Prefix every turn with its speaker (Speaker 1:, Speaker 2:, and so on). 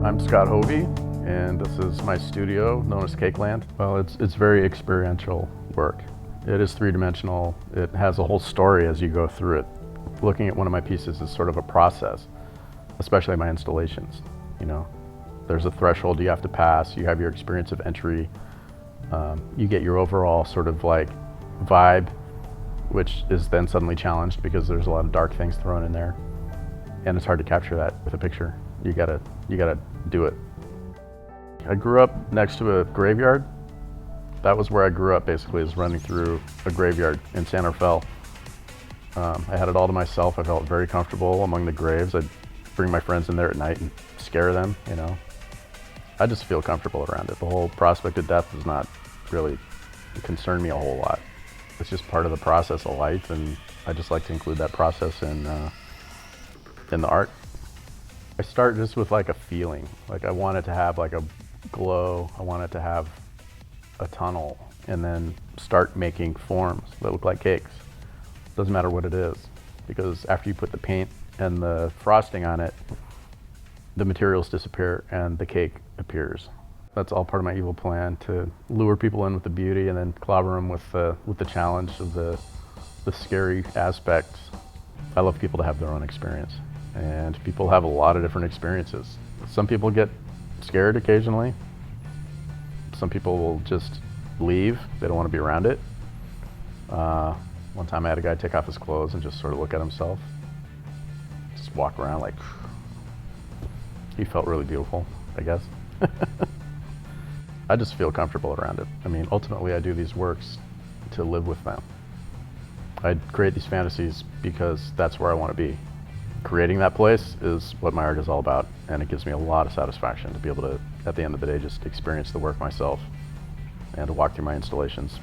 Speaker 1: I'm Scott Hove, and this is my studio known as Cakeland. Well, it's very experiential work. It is three-dimensional. It has a whole story as you go through it. Looking at one of my pieces is sort of a process, especially my installations. You know, there's a threshold you have to pass. You have your experience of entry. You get your overall sort of like vibe, which is then suddenly challenged because there's a lot of dark things thrown in there, and it's hard to capture that with a picture. You gotta do it. I grew up next to a graveyard. That was where I grew up, basically, is running through a graveyard in San Rafael. I had it all to myself. I felt very comfortable among the graves. I'd bring my friends in there at night and scare them, you know. I just feel comfortable around it. The whole prospect of death does not really concern me a whole lot. It's just part of the process of life, and I just like to include that process in the art. I start just with like a feeling. Like I want it to have like a glow. I want it to have a tunnel, and then start making forms that look like cakes. Doesn't matter what it is, because after you put the paint and the frosting on it, the materials disappear and the cake appears. That's all part of my evil plan, to lure people in with the beauty and then clobber them with the challenge of the scary aspects. I love people to have their own experience, and people have a lot of different experiences. Some people get scared occasionally. Some people will just leave. They don't want to be around it. One time I had a guy take off his clothes and just sort of look at himself. Just walk around like, he felt really beautiful, I guess. I just feel comfortable around it. I mean, ultimately I do these works to live with them. I create these fantasies because that's where I want to be. Creating that place is what my art is all about, and it gives me a lot of satisfaction to be able to, at the end of the day, just experience the work myself and to walk through my installations.